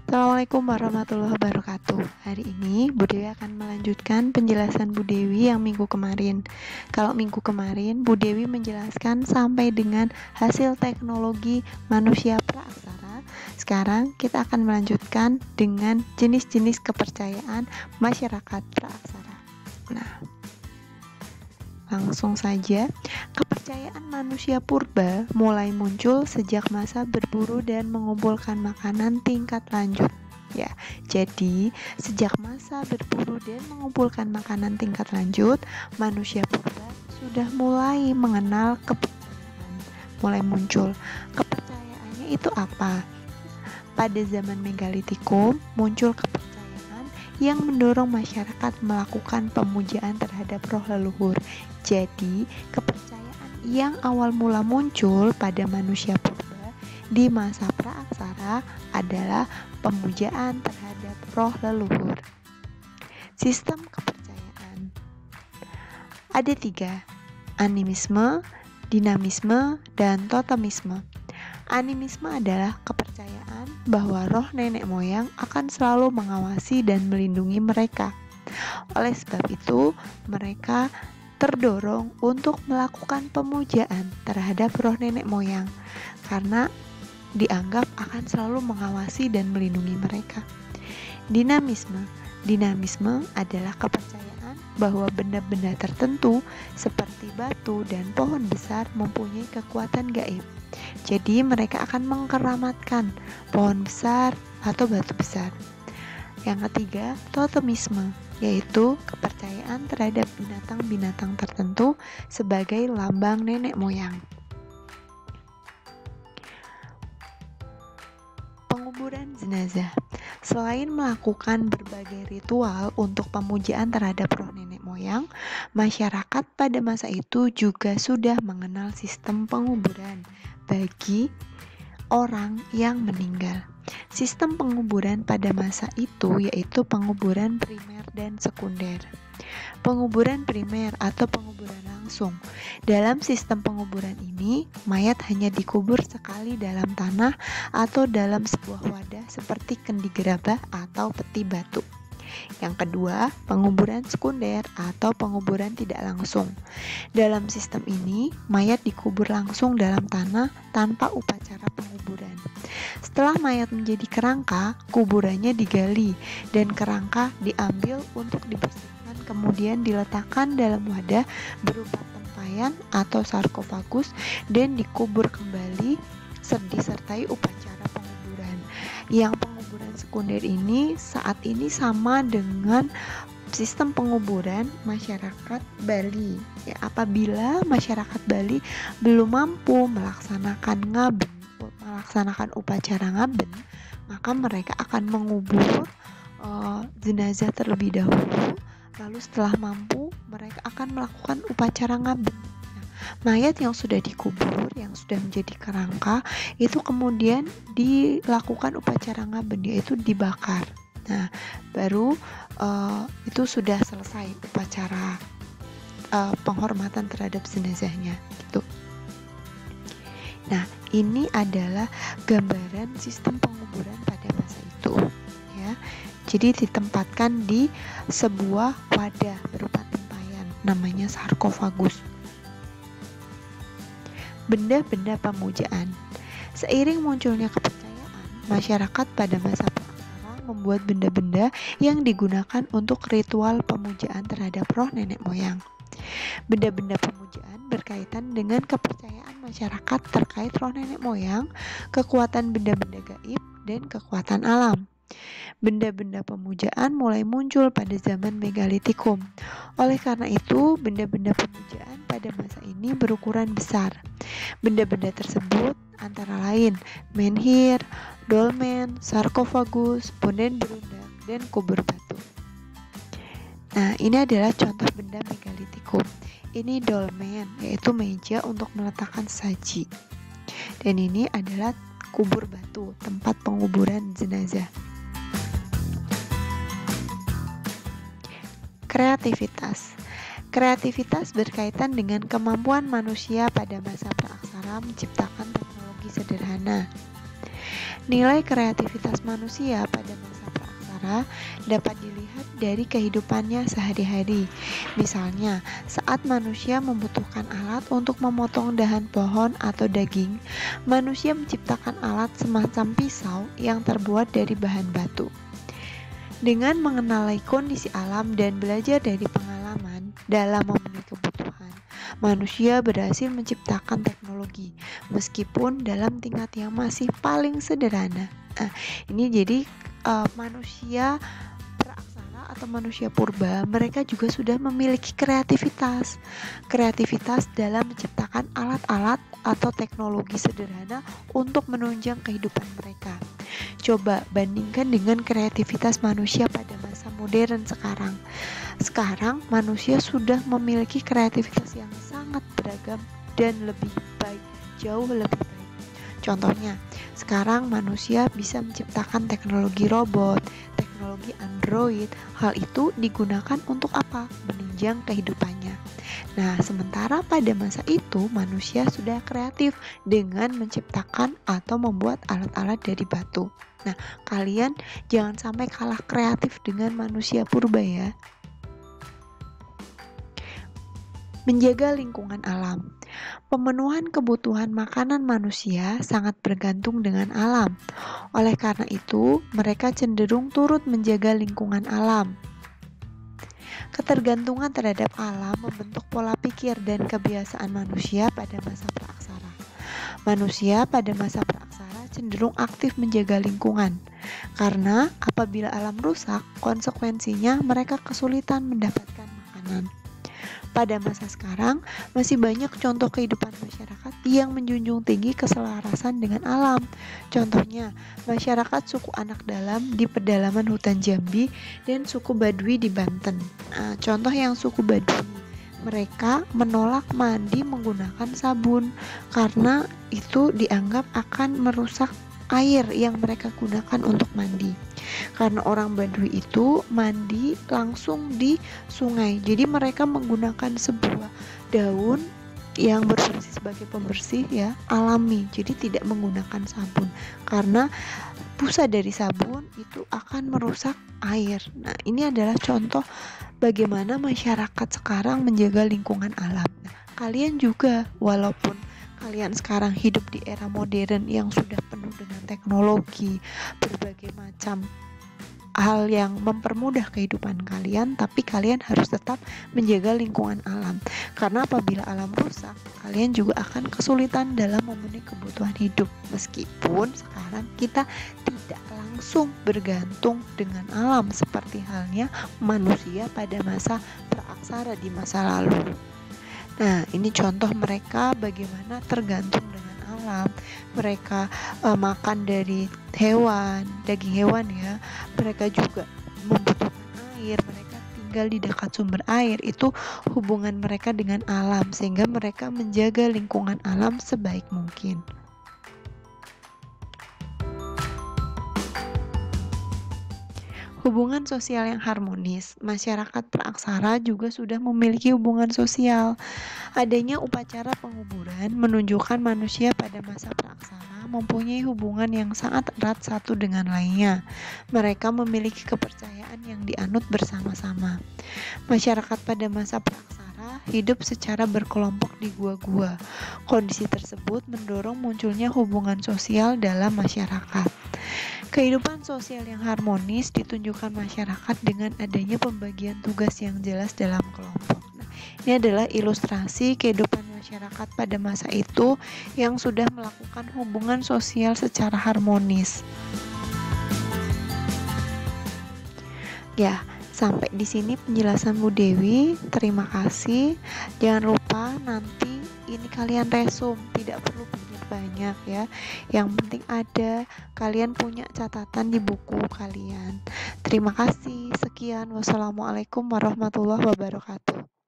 Assalamualaikum warahmatullahi wabarakatuh. Hari ini Bu Dewi akan melanjutkan penjelasan Bu Dewi yang minggu kemarin. Kalau minggu kemarin Bu Dewi menjelaskan sampai dengan hasil teknologi manusia praaksara. Sekarang kita akan melanjutkan dengan jenis-jenis kepercayaan masyarakat praaksara. Nah, langsung saja, kepercayaan manusia purba mulai muncul sejak masa berburu dan mengumpulkan makanan tingkat lanjut. Ya, jadi sejak masa berburu dan mengumpulkan makanan tingkat lanjut, manusia purba sudah mulai mengenal kepercayaan. Mulai muncul. Kepercayaannya itu apa? Pada zaman megalitikum muncul kepercayaan yang mendorong masyarakat melakukan pemujaan terhadap roh leluhur. Jadi, kepercayaan yang awal mula muncul pada manusia purba di masa praaksara adalah pemujaan terhadap roh leluhur. Sistem kepercayaan ada 3: animisme, dinamisme, dan totemisme. Animisme adalah kepercayaan bahwa roh nenek moyang akan selalu mengawasi dan melindungi mereka. Oleh sebab itu, mereka terdorong untuk melakukan pemujaan terhadap roh nenek moyang karena dianggap akan selalu mengawasi dan melindungi mereka. Dinamisme adalah kepercayaan bahwa benda-benda tertentu seperti batu dan pohon besar mempunyai kekuatan gaib. Jadi mereka akan mengkeramatkan pohon besar atau batu besar. Yang ketiga, totemisme, yaitu kepercayaan terhadap binatang-binatang tertentu sebagai lambang nenek moyang. Penguburan jenazah. Selain melakukan berbagai ritual untuk pemujaan terhadap roh nenek moyang, masyarakat pada masa itu juga sudah mengenal sistem penguburan bagi orang yang meninggal. Sistem penguburan pada masa itu yaitu penguburan primer dan sekunder. Penguburan primer atau penguburan langsung. Dalam sistem penguburan ini, mayat hanya dikubur sekali dalam tanah atau dalam sebuah wadah seperti kendi gerabah atau peti batu. Yang kedua, penguburan sekunder atau penguburan tidak langsung. Dalam sistem ini, mayat dikubur langsung dalam tanah tanpa upacara penguburan. Setelah mayat menjadi kerangka, kuburannya digali dan kerangka diambil untuk dibersihkan, kemudian diletakkan dalam wadah berupa tempayan atau sarkofagus dan dikubur kembali disertai upacara penguburan. Yang penguburan sekunder ini saat ini sama dengan sistem penguburan masyarakat Bali. Ya, apabila masyarakat Bali belum mampu melaksanakan upacara ngaben, maka mereka akan mengubur jenazah terlebih dahulu. Lalu setelah mampu, mereka akan melakukan upacara ngaben. Mayat yang sudah dikubur, yang sudah menjadi kerangka, itu kemudian dilakukan upacara ngaben, yaitu dibakar. Nah, baru itu sudah selesai upacara penghormatan terhadap jenazahnya. Gitu. Nah, ini adalah gambaran sistem penguburan pada masa itu. Ya, jadi ditempatkan di sebuah wadah berupa tempayan, namanya sarkofagus. Benda-benda pemujaan. Seiring munculnya kepercayaan, masyarakat pada masa praaksara membuat benda-benda yang digunakan untuk ritual pemujaan terhadap roh nenek moyang. Benda-benda pemujaan berkaitan dengan kepercayaan masyarakat terkait roh nenek moyang, kekuatan benda-benda gaib, dan kekuatan alam. Benda-benda pemujaan mulai muncul pada zaman megalitikum. Oleh karena itu, benda-benda pemujaan pada masa ini berukuran besar. Benda-benda tersebut antara lain menhir, dolmen, sarkofagus, punden berundak, dan kubur batu. Nah, ini adalah contoh benda megalitikum. Ini dolmen, yaitu meja untuk meletakkan saji. Dan ini adalah kubur batu, tempat penguburan jenazah. Kreativitas berkaitan dengan kemampuan manusia pada masa praaksara menciptakan teknologi sederhana. Nilai kreativitas manusia pada masa praksara dapat dilihat dari kehidupannya sehari-hari. Misalnya, saat manusia membutuhkan alat untuk memotong dahan pohon atau daging, manusia menciptakan alat semacam pisau yang terbuat dari bahan batu. Dengan mengenali kondisi alam dan belajar dari pengalaman dalam memenuhi kebutuhan, manusia berhasil menciptakan teknologi, meskipun dalam tingkat yang masih paling sederhana. Ini jadi manusia praaksara atau manusia purba, mereka juga sudah memiliki kreativitas dalam menciptakan alat-alat atau teknologi sederhana untuk menunjang kehidupan mereka. Coba bandingkan dengan kreativitas manusia pada masa modern sekarang. Sekarang manusia sudah memiliki kreativitas yang sangat beragam dan lebih baik, jauh lebih baik. Contohnya, sekarang manusia bisa menciptakan teknologi robot, teknologi Android. Hal itu digunakan untuk apa? Menunjang kehidupannya. Nah, sementara pada masa itu manusia sudah kreatif dengan menciptakan atau membuat alat-alat dari batu. Nah, kalian jangan sampai kalah kreatif dengan manusia purba ya. Menjaga lingkungan alam. Pemenuhan kebutuhan makanan manusia sangat bergantung dengan alam. Oleh karena itu, mereka cenderung turut menjaga lingkungan alam. Ketergantungan terhadap alam membentuk pola pikir dan kebiasaan manusia pada masa praaksara. Manusia pada masa praaksara cenderung aktif menjaga lingkungan, karena apabila alam rusak, konsekuensinya mereka kesulitan mendapatkan makanan. Pada masa sekarang, masih banyak contoh kehidupan masyarakat yang menjunjung tinggi keselarasan dengan alam. Contohnya, masyarakat suku Anak Dalam di pedalaman hutan Jambi dan suku Baduy di Banten. Contoh yang suku Baduy, mereka menolak mandi menggunakan sabun karena itu dianggap akan merusak air yang mereka gunakan untuk mandi. Karena orang Baduy itu mandi langsung di sungai, jadi mereka menggunakan sebuah daun yang berfungsi sebagai pembersih ya, alami, jadi tidak menggunakan sabun karena busa dari sabun itu akan merusak air. Nah, ini adalah contoh bagaimana masyarakat sekarang menjaga lingkungan alam. Nah, kalian juga, walaupun kalian sekarang hidup di era modern yang sudah penuh dengan teknologi, berbagai macam hal yang mempermudah kehidupan kalian, tapi kalian harus tetap menjaga lingkungan alam. Karena apabila alam rusak, kalian juga akan kesulitan dalam memenuhi kebutuhan hidup. Meskipun sekarang kita tidak langsung bergantung dengan alam seperti halnya manusia pada masa praaksara di masa lalu. Nah, ini contoh mereka bagaimana tergantung dengan alam. Mereka makan dari hewan, daging hewan ya. Mereka juga membutuhkan air. Mereka tinggal di dekat sumber air. Itu hubungan mereka dengan alam, sehingga mereka menjaga lingkungan alam sebaik mungkin. Hubungan sosial yang harmonis. Masyarakat praaksara juga sudah memiliki hubungan sosial. Adanya upacara penguburan menunjukkan manusia pada masa praaksara mempunyai hubungan yang sangat erat satu dengan lainnya. Mereka memiliki kepercayaan yang dianut bersama-sama. Masyarakat pada masa praaksara hidup secara berkelompok di gua-gua. Kondisi tersebut mendorong munculnya hubungan sosial dalam masyarakat. Kehidupan sosial yang harmonis ditunjukkan masyarakat dengan adanya pembagian tugas yang jelas dalam kelompok. Nah, ini adalah ilustrasi kehidupan masyarakat pada masa itu yang sudah melakukan hubungan sosial secara harmonis. Ya, sampai di sini penjelasan Bu Dewi. Terima kasih. Jangan lupa nanti ini kalian resum, tidak perlu banyak ya. Yang penting ada kalian punya catatan di buku kalian. Terima kasih. Sekian. Wassalamualaikum warahmatullahi wabarakatuh.